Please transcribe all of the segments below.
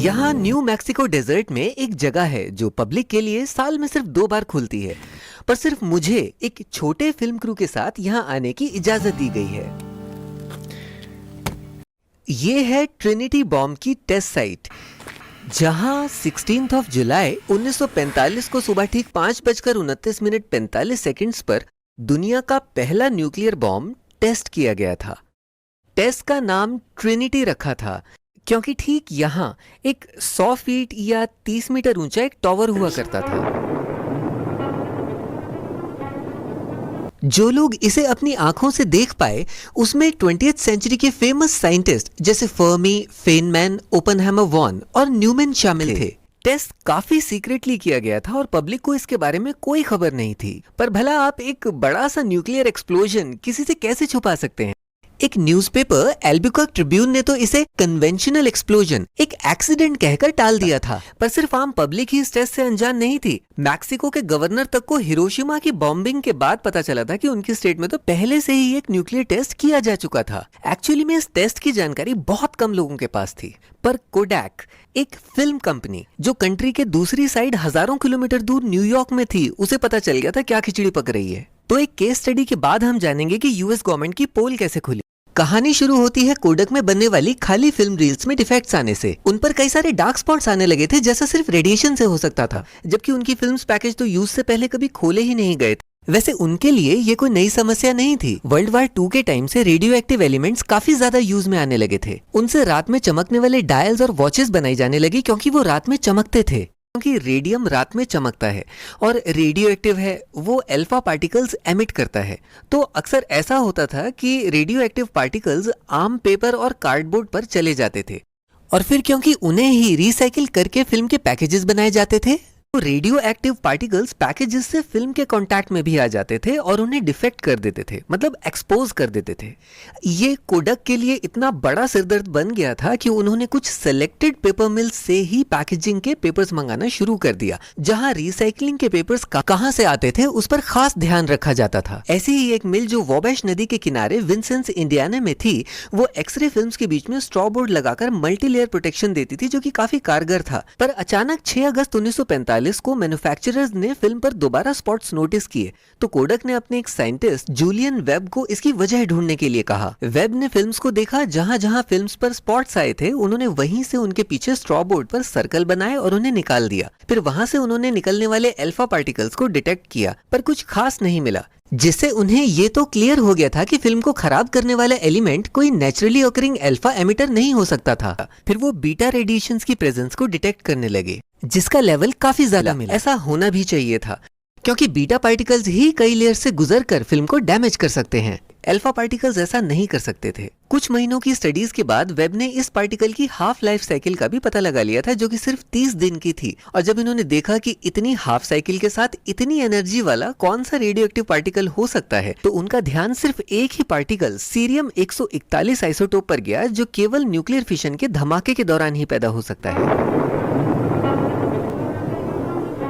यहाँ new Mexico desert में एक जगह है जो पब्लिक के लिए साल में सिर्फ 2 बार खुलती है, पर सिर्फ मुझे एक छोटे फिल्म क्रू के साथ यहाँ आने की इजाजत दी गई है। ये है ट्रिनिटी बॉम्ब की टेस्ट साइट, जहां 16 जुलाई 1945 को सुबह ठीक 5:29:45 पर दुनिया का पहला न्यूक्लियर बॉम्ब टेस्ट किया गया था। टेस्ट का नाम ट्रिनिटी रखा था क्योंकि ठीक यहां एक 100 फीट या 30 मीटर ऊंचा एक टावर हुआ करता था। जो लोग इसे अपनी आंखों से देख पाए उसमें 20th सेंचुरी के फेमस साइंटिस्ट जैसे फर्मी, फेनमैन, ओपनहैमर वॉन और न्यूमैन शामिल थे। टेस्ट काफी सीक्रेटली किया गया था और पब्लिक को इसके बारे में कोई खबर नहीं थी। पर भला आप एक बड़ा सा न्यूक्लियर एक्सप्लोजन किसी से कैसे छुपा सकते हैं? एक न्यूज़पेपर एल्बुकर्क ट्रिब्यून ने तो इसे कन्वेंशनल एक्सप्लोजन, एक एक्सीडेंट कहकर टाल दिया था। पर सिर्फ आम पब्लिक ही इस टेस्ट से अनजान नहीं थी। मैक्सिको के गवर्नर तक को हिरोशिमा की बॉम्बिंग के बाद पता चला था कि उनकी स्टेट में तो पहले से ही एक न्यूक्लियर टेस्ट किया जा चुका था। एक्चुअली में इस टेस्ट की जानकारी बहुत कम लोगों के पास थी, पर कोडैक, एक फिल्म कंपनी जो कंट्री के दूसरी साइड हजारों किलोमीटर दूर न्यूयॉर्क में थी, उसे पता चल गया था क्या खिचड़ी पक रही है। तो एक केस स्टडी के बाद हम जानेंगे कि यूएस गवर्नमेंट की पोल कैसे खुली। कहानी शुरू होती है कोडक में बनने वाली खाली फिल्म रील्स में डिफेक्ट्स आने से। उन पर कई सारे डार्क स्पॉट्स आने लगे थे, जैसा सिर्फ रेडिएशन से हो सकता था, जबकि उनकी फिल्म्स पैकेज तो यूज से पहले कभी खोले ही नहीं गए थे। वैसे उनके लिए ये कोई नई समस्या नहीं थी। वर्ल्ड वार 2 के टाइम से रेडियो एक्टिव एलिमेंट्स काफी ज्यादा यूज में आने लगे थे। उनसे रात में चमकने वाले डायल्स और वॉचेस बनाई जाने लगी क्योंकि वो रात में चमकते थे। क्योंकि रेडियम रात में चमकता है और रेडियो एक्टिव है, वो अल्फा पार्टिकल्स एमिट करता है। तो अक्सर ऐसा होता था कि रेडियो एक्टिव पार्टिकल्स आम पेपर और कार्डबोर्ड पर चले जाते थे और फिर क्योंकि उन्हें ही रिसाइकिल करके फिल्म के पैकेजेस बनाए जाते थे, तो रेडियो एक्टिव पार्टिकल्स पैकेजेस से फिल्म के कांटेक्ट में भी आ जाते थे और उन्हें डिफेक्ट कर देते थे, मतलब एक्सपोज कर देते थे। ये कोडक के लिए इतना बड़ा सिरदर्द बन गया था कि उन्होंने कुछ सेलेक्टेड पेपर मिल्स से ही पैकेजिंग के पेपर्स मंगाना शुरू कर दिया, जहां रिसाइकलिंग के पेपर्स कहां से आते थे उस पर खास ध्यान रखा जाता था। ऐसी ही एक मिल जो वॉबैश नदी के किनारे विंसेंस इंडियाना में थी, वो एक्सरे फिल्म्स के बीच में स्ट्रॉ बोर्ड लगाकर मल्टी लेयर प्रोटेक्शन देती थी, जो कि काफी कारगर था। पर अचानक 6 अगस्त 1945 को मैन्युफैक्चरर्स ने फिल्म पर दोबारा स्पॉट्स नोटिस किए, तो कोडक ने अपने एक साइंटिस्ट जूलियन वेब को इसकी वजह ढूंढने के लिए कहा। वेब ने फिल्म्स को देखा, जहां जहां फिल्म्स पर स्पॉट्स आए थे उन्होंने वहीं से उनके पीछे स्ट्रॉ बोर्ड पर सर्कल बनाए और उन्हें निकाल दिया। फिर वहां से उन्होंने निकलने वाले अल्फा पार्टिकल्स को डिटेक्ट किया, पर कुछ खास नहीं मिला, जिससे उन्हें ये तो क्लियर हो गया था कि फिल्म को खराब करने वाला एलिमेंट कोई नेचुरली ऑकरिंग अल्फा एमिटर नहीं हो सकता था। फिर वो बीटा रेडिएशंस की प्रेजेंस को डिटेक्ट करने लगे, जिसका लेवल काफी ज्यादा मिला। ऐसा होना भी चाहिए था, क्योंकि बीटा पार्टिकल्स ही कई लेयर से गुजरकर फिल्म को डैमेज कर सकते हैं। अल्फा पार्टिकल्स ऐसा नहीं कर सकते थे। कुछ महीनों की स्टडीज के बाद वेब ने इस पार्टिकल की हाफ लाइफ साइकिल का भी पता लगा लिया था, जो कि सिर्फ 30 दिन की थी। और जब इन्होंने देखा कि इतनी हाफ साइकिल के साथ इतनी एनर्जी वाला कौन सा रेडियो एक्टिव पार्टिकल हो सकता है, तो उनका ध्यान सिर्फ एक ही पार्टिकल सीरियम 141 आइसोटोप पर गया, जो केवल न्यूक्लियर फिशन के धमाके के दौरान ही पैदा हो सकता है।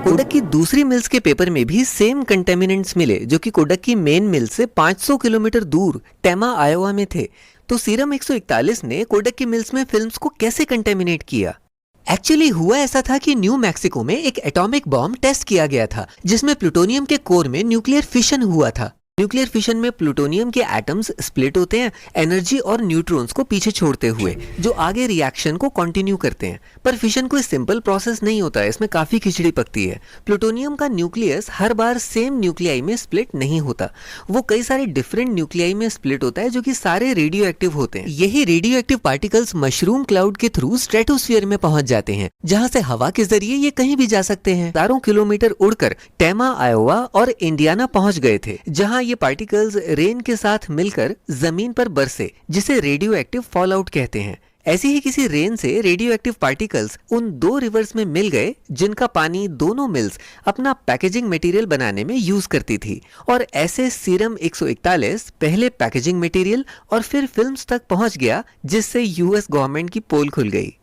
कोडक की दूसरी मिल्स के पेपर में भी सेम कंटेमिनेंट्स मिले, जो कि कोडक की मेन मिल से 500 किलोमीटर दूर टेमा, आयोवा में थे। तो सीरम 141 ने कोडक की मिल्स में फिल्म्स को कैसे कंटेमिनेट किया? एक्चुअली हुआ ऐसा था कि न्यू मैक्सिको में एक एटॉमिक बॉम्ब टेस्ट किया गया था, जिसमें प्लूटोनियम के कोर में न्यूक्लियर फिशन हुआ था। न्यूक्लियर फिशन में प्लूटोनियम के एटम्स स्प्लिट होते हैं, एनर्जी और न्यूट्रॉन्स को पीछे छोड़ते हुए, जो आगे रिएक्शन को कंटिन्यू करते हैं। पर फिशन कोई सिंपल प्रोसेस नहीं होता है, इसमें काफी खिचड़ी पकती है। प्लूटोनियम का न्यूक्लियस हर बार सेम न्यूक्लियाई में स्प्लिट नहीं होता, वो कई सारे डिफरेंट न्यूक्लियाई में स्प्लिट होता है, जो कि सारे रेडियो एक्टिव होते हैं। यही radio active particles mushroom cloud के थ्रू स्ट्रेटोस्फीयर में पहुंच जाते हैं, जहां से हवा के जरिए ये कहीं भी जा सकते हैं। हजारों किलोमीटर उड़कर टेमा, आयोवा और इंडियाना पहुंच गए थे, जहां ये पार्टिकल्स रेन के साथ मिलकर जमीन पर बरसे, जिसे रेडियो एक्टिव फॉल आउट कहते हैं। ऐसे ही किसी रेन से रेडियो एक्टिव पार्टिकल्स उन 2 रिवर्स में मिल गए, जिनका पानी दोनों मिल्स अपना पैकेजिंग मटेरियल बनाने में यूज करती थी। और ऐसे सीरम 141 पहले पैकेजिंग मटेरियल और फिर फिल्म्स तक पहुंच गया, जिससे यूएस गवर्नमेंट की पोल खुल गई।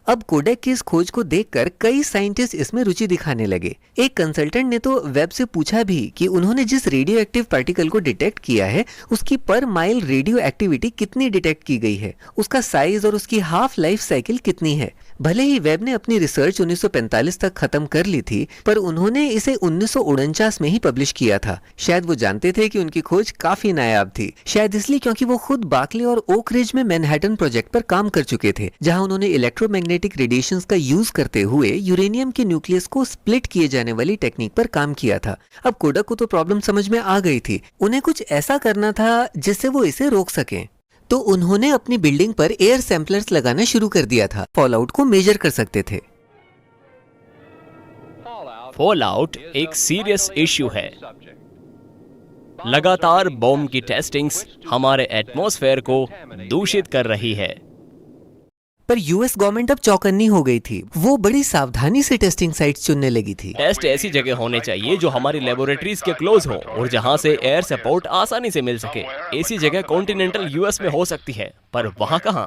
अब कोडैक की इस खोज को देखकर कई साइंटिस्ट इसमें रुचि दिखाने लगे। एक कंसल्टेंट ने तो वेब से पूछा भी कि उन्होंने जिस रेडियो एक्टिव पार्टिकल को डिटेक्ट किया है उसकी पर माइल रेडियो एक्टिविटी कितनी डिटेक्ट की गई है, उसका साइज और उसकी हाफ लाइफ साइकिल कितनी है। भले ही वेब ने अपनी रिसर्च 1945 तक खत्म कर ली थी, पर उन्होंने इसे 1949 में ही पब्लिश किया था। शायद वो जानते थे कि उनकी खोज काफी नायाब थी, शायद इसलिए क्योंकि वो खुद बार्कले और ओक रिज में मैनहट्टन प्रोजेक्ट पर काम कर चुके थे, जहां उन्होंने इलेक्ट्रोमैग्नेटिक रेडिएशंस का यूज करते हुए यूरेनियम के न्यूक्लियस को स्प्लिट किए जाने वाली टेक्निक पर काम किया था। अब कोडक को तो प्रॉब्लम समझ में आ गई थी, उन्हें कुछ ऐसा करना था जिससे वो इसे रोक सकें। तो उन्होंने अपनी बिल्डिंग पर एयर सैंपलर्स लगाना शुरू कर दिया था, फॉलआउट को मेजर कर सकते थे। फॉलआउट एक सीरियस इश्यू है। लगातार बॉम्ब की टेस्टिंग्स हमारे एटमॉस्फेयर को दूषित कर रही है। पर यूएस गवर्नमेंट अब चौकन्नी हो गई थी, वो बड़ी सावधानी से टेस्टिंग साइट्स चुनने लगी थी। टेस्ट ऐसी जगह होने चाहिए जो हमारी लेबोरेटरीज के क्लोज हो और जहां से एयर सपोर्ट आसानी से मिल सके। ऐसी जगह कॉन्टिनेंटल यूएस में हो सकती है, पर वहां कहां?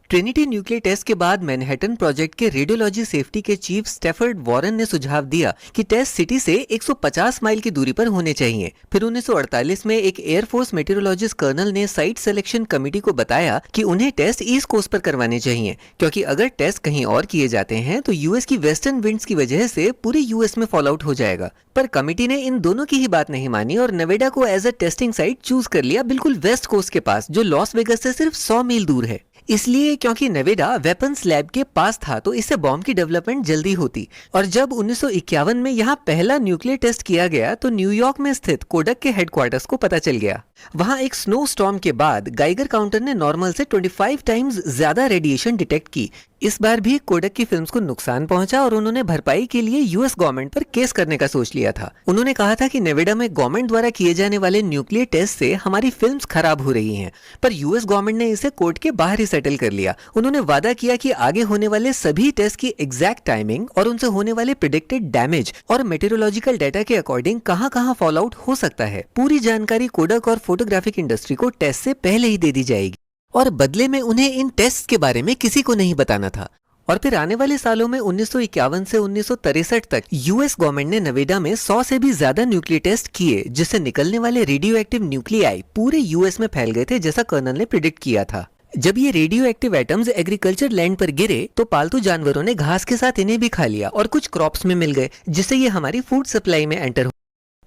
ट्रिनिटी न्यूक्लियर टेस्ट के बाद मैनहट्टन प्रोजेक्ट के रेडियोलॉजी सेफ्टी के चीफ स्टेफर्ड वॉरेन ने सुझाव दिया कि टेस्ट सिटी से 150 माइल की दूरी पर होने चाहिए। फिर 1948 में एक एयरफोर्स मेटेरोलॉजिस्ट कर्नल ने साइट सिलेक्शन कमेटी को बताया कि उन्हें टेस्ट ईस्ट कोस्ट पर करवाने चाहिए, क्योंकि अगर टेस्ट कहीं और किए जाते हैं तो यूएस की वेस्टर्न विंड्स की वजह से पूरे यूएस में फॉल आउट हो जाएगा। पर कमेटी ने इन दोनों की ही बात नहीं मानी और नेवेडा को as a testing site choose कर लिया, बिल्कुल वेस्ट कोस्ट के पास, जो लॉस वेगस से सिर्फ 100 मील दूर है। इसलिए क्योंकि नेवेडा वेपन्स लैब के पास था तो इससे बॉम्ब की डेवलपमेंट जल्दी होती। और जब 1951 में यहाँ पहला न्यूक्लियर टेस्ट किया गया तो न्यूयॉर्क में स्थित कोडक के हेडक्वार्टर्स को पता चल गया। वहां एक स्नो स्टॉर्म के बाद गाइगर काउंटर ने नॉर्मल से 25 टाइम्स ज्यादा रेडिएशन डिटेक्ट की। इस बार भी कोडक की फिल्म्स को नुकसान पहुंचा और उन्होंने भरपाई के लिए यूएस गवर्नमेंट पर केस करने का सोच लिया था। उन्होंने कहा था कि नेवेडा में गवर्नमेंट द्वारा किए जाने वाले न्यूक्लियर टेस्ट से हमारी फिल्म्स खराब हो रही हैं, पर यूएस गवर्नमेंट ने इसे कोर्ट के बाहर ही सेटल कर लिया। उन्होंने वादा किया कि आगे होने वाले सभी टेस्ट की एग्जैक्ट टाइमिंग और उनसे होने वाले प्रिडिक्टेड डैमेज और मेटेरोलॉजिकल डाटा के अकॉर्डिंग कहां फॉल आउट हो सकता है, पूरी जानकारी कोडक और फोटोग्राफिक इंडस्ट्री को टेस्ट से पहले ही दे दी जाएगी। और बदले में उन्हें इन टेस्ट के बारे में किसी को नहीं बताना था। और फिर आने वाले सालों में 1951 से 1963 तक यूएस गवर्नमेंट ने नेवेडा में 100 से भी ज्यादा न्यूक्लियर टेस्ट किए, जिससे निकलने वाले रेडियो एक्टिव न्यूक्लियाई पूरे यूएस में फैल गए थे, जैसा कर्नल ने प्रिडिक्ट किया था। जब ये radio active atoms agriculture land पर गिरे तो पालतू जानवरों ने घास के साथ इन्हें भी खा लिया और कुछ क्रॉप्स में मिल गए, जिससे ये हमारी फूड सप्लाई में एंटर हो।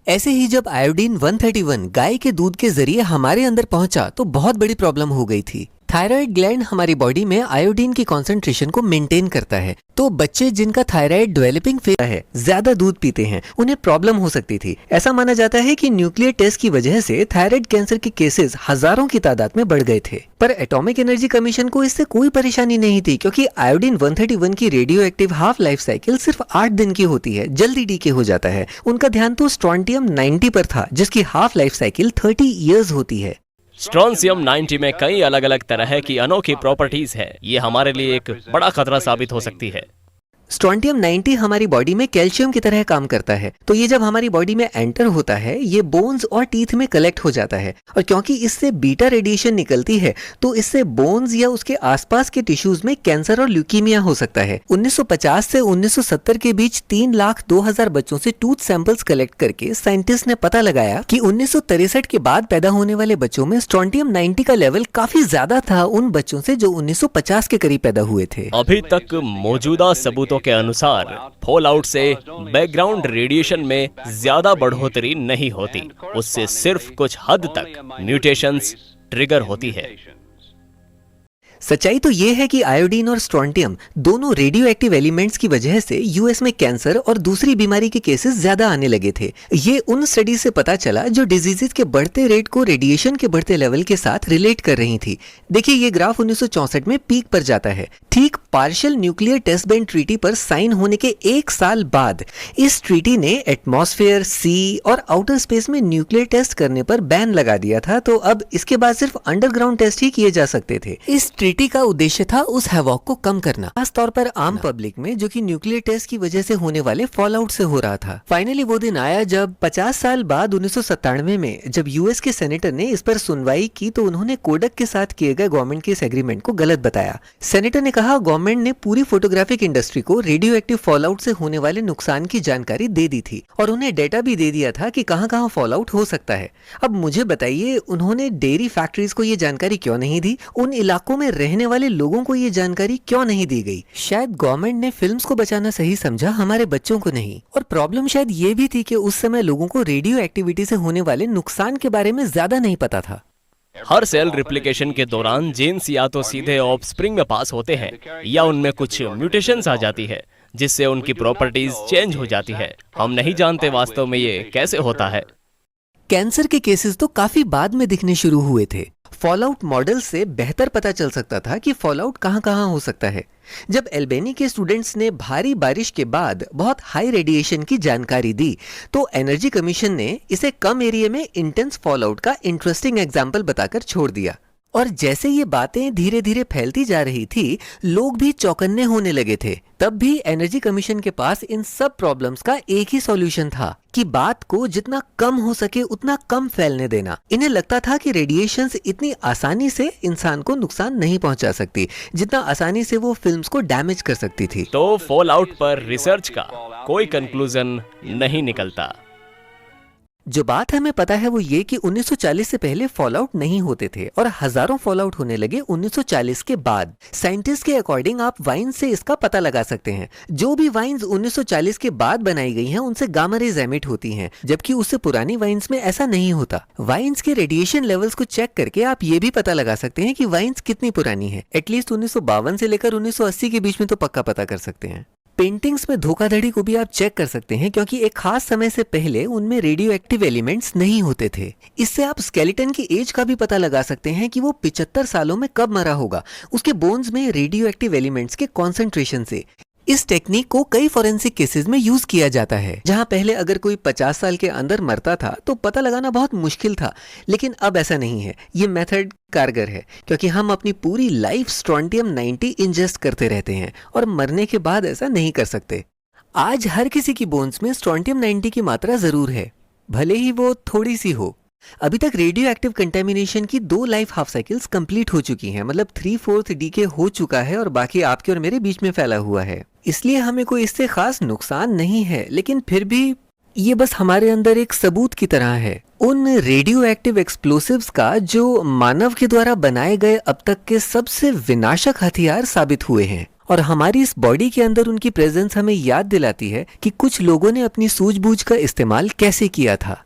ऐसे ही जब आयोडीन 131 गाय के दूध के जरिए हमारे अंदर पहुंचा तो बहुत बड़ी प्रॉब्लम हो गई थी। थायराइड ग्लैंड हमारी बॉडी में आयोडीन की कॉन्सेंट्रेशन को मेंटेन करता है, तो बच्चे जिनका थायराइड डेवलपिंग फेज है, ज्यादा दूध पीते हैं, उन्हें प्रॉब्लम हो सकती थी। ऐसा माना जाता है कि न्यूक्लियर टेस्ट की वजह से थायराइड कैंसर के केसेस हजारों की तादाद में बढ़ गए थे। पर एटॉमिक एनर्जी कमीशन को इससे कोई परेशानी नहीं थी, क्योंकि आयोडीन 131 की radio active half life cycle सिर्फ 8 दिन की होती है, जल्दी डीके हो जाता है। उनका ध्यान तो स्ट्रोंटियम 90 पर था, जिसकी हाफ लाइफ साइकिल 30 ईयर्स होती है। स्ट्रोंशियम 90 में कई अलग अलग तरह की अनोखी प्रॉपर्टीज है। ये हमारे लिए एक बड़ा खतरा साबित हो सकती है। स्ट्रोंटियम 90 हमारी बॉडी में कैल्शियम की तरह काम करता है, तो ये जब हमारी बॉडी में एंटर होता है ये बोन्स और टीथ में कलेक्ट हो जाता है, और क्योंकि इससे बीटा रेडिएशन निकलती है तो इससे बोन्स या उसके आसपास के टिश्यूज में कैंसर और ल्यूकीमिया हो सकता है। 1950 से 1970 के बीच 3,02,000 बच्चों से टूथ सैंपल्स कलेक्ट करके साइंटिस्ट ने पता लगाया कि 1963 के बाद पैदा होने वाले बच्चों में स्ट्रोंटियम 90 का लेवल काफी ज्यादा था उन बच्चों से जो 1950 के करीब पैदा हुए थे। अभी तक मौजूदा सबूतों के अनुसार फॉल आउट से बैकग्राउंड रेडिएशन में ज्यादा बढ़ोतरी नहीं होती, उससे सिर्फ कुछ हद तक म्यूटेशंस ट्रिगर होती है। सच्चाई तो ये है कि आयोडीन और स्ट्रोंटियम दोनों रेडियो एक्टिव एलिमेंट्स की वजह से यूएस में कैंसर और दूसरी बीमारी के केसेस ज्यादा आने लगे थे। ये उन स्टडी से पता चला जो डिजीजेस के बढ़ते रेट को रेडिएशन के बढ़ते लेवल के साथ रिलेट कर रही थी। देखिए ये ग्राफ 1964 में पीक पर जाता है। ठीक partial nuclear test ban treaty पर साइन होने के 1 साल बाद इस ट्रीटी ने एटमॉस्फेयर, सी और आउटर स्पेस में न्यूक्लियर टेस्ट करने पर बैन लगा दिया था, तो अब इसके बाद सिर्फ अंडरग्राउंड टेस्ट ही किए जा सकते थे। इस ट्रीटी का उद्देश्य था उस हैवॉक को कम करना, खास तौर पर आम पब्लिक में, जो कि न्यूक्लियर टेस्ट की वजह से होने वाले फॉल आउट से हो रहा था। फाइनली वो दिन आया जब 50 साल बाद 1997 में जब यूएस के सेनेटर ने इस पर सुनवाई की तो उन्होंने कोडक के साथ किए गए गवर्नमेंट के इस एग्रीमेंट को गलत बताया। सेनेटर ने कहा गवर्नमेंट गवर्नमेंट ने पूरी फोटोग्राफिक इंडस्ट्री को रेडियो एक्टिव फॉलआउट से होने वाले नुकसान की जानकारी दे दी थी और उन्हें डेटा भी दे दिया था कि कहां कहां फॉलआउट हो सकता है। अब मुझे बताइए, उन्होंने डेयरी फैक्ट्रीज को ये जानकारी क्यों नहीं दी? उन इलाकों में रहने वाले लोगों को ये जानकारी क्यों नहीं दी गई? शायद गवर्नमेंट ने फिल्म्स को बचाना सही समझा, हमारे बच्चों को नहीं। और प्रॉब्लम शायद ये भी थी कि उस समय लोगों को रेडियो एक्टिविटी से होने वाले नुकसान के बारे में ज्यादा नहीं पता था। हर सेल रिप्लिकेशन के दौरान जीन्स या तो सीधे ऑफस्प्रिंग में पास होते हैं या उनमें कुछ म्यूटेशंस आ जाती है जिससे उनकी प्रॉपर्टीज चेंज हो जाती है। हम नहीं जानते वास्तव में ये कैसे होता है। कैंसर के केसेस तो काफी बाद में दिखने शुरू हुए थे। फॉलआउट मॉडल से बेहतर पता चल सकता था कि फॉलआउट कहां कहां हो सकता है। जब एल्बेनी के स्टूडेंट्स ने भारी बारिश के बाद बहुत हाई रेडिएशन की जानकारी दी तो एनर्जी कमीशन ने इसे कम एरिया में इंटेंस फॉलआउट का इंटरेस्टिंग एग्जाम्पल बताकर छोड़ दिया। और जैसे ये बातें धीरे धीरे फैलती जा रही थी, लोग भी चौकन्ने होने लगे थे। तब भी एनर्जी कमीशन के पास इन सब प्रॉब्लम्स का एक ही सॉल्यूशन था कि बात को जितना कम हो सके उतना कम फैलने देना। इन्हें लगता था कि रेडिएशंस इतनी आसानी से इंसान को नुकसान नहीं पहुंचा सकती जितना आसानी से वो फिल्म्स को डैमेज कर सकती थी। तो फॉल आउट पर रिसर्च का कोई कंक्लूजन नहीं निकलता। जो बात हमें पता है वो ये कि 1940 से पहले फॉलआउट नहीं होते थे और हजारों फॉलआउट होने लगे 1940 के बाद। साइंटिस्ट के अकॉर्डिंग आप वाइन से इसका पता लगा सकते हैं। जो भी वाइन्स 1940 के बाद बनाई गई हैं उनसे गामा रेज एमिट होती हैं, जबकि उससे पुरानी वाइन्स में ऐसा नहीं होता। वाइन्स के रेडिएशन लेवल्स को चेक करके आप ये भी पता लगा सकते हैं कि वाइन्स कितनी पुरानी है। एटलीस्ट 1952 से लेकर 1980 के बीच में तो पक्का पता कर सकते हैं। पेंटिंग्स में धोखाधड़ी को भी आप चेक कर सकते हैं क्योंकि एक खास समय से पहले उनमें रेडियो एक्टिव एलिमेंट्स नहीं होते थे। इससे आप स्केलेटन की एज का भी पता लगा सकते हैं कि वो 75 सालों में कब मरा होगा, उसके बोन्स में रेडियो एक्टिव एलिमेंट्स के कॉन्सेंट्रेशन से। इस टेक्निक को कई फोरेंसिक केसेस में यूज किया जाता है, जहां पहले अगर कोई 50 साल के अंदर मरता था तो पता लगाना बहुत मुश्किल था, लेकिन अब ऐसा नहीं है। ये मेथड कारगर है क्योंकि हम अपनी पूरी लाइफ स्ट्रोंटियम 90 इंजेस्ट करते रहते हैं और मरने के बाद ऐसा नहीं कर सकते। आज हर किसी की बोन्स में स्ट्रोंटियम 90 की मात्रा जरूर है, भले ही वो थोड़ी सी हो। अभी तक रेडियो एक्टिव कंटेमिनेशन की 2 लाइफ हाफ साइकिल्स कंप्लीट हो चुकी हैं, मतलब 3/4 डीके हो चुका है और बाकी आपके और मेरे बीच में फैला हुआ है। इसलिए हमें कोई इससे खास नुकसान नहीं है, लेकिन फिर भी ये बस हमारे अंदर एक सबूत की तरह है उन रेडियो एक्टिव एक्सप्लोसिव्स का जो मानव के द्वारा बनाए गए अब तक के सबसे विनाशक हथियार साबित हुए हैं। और हमारी इस बॉडी के अंदर उनकी प्रेजेंस हमें याद दिलाती है कि कुछ लोगों ने अपनी सूझबूझ का इस्तेमाल कैसे किया था।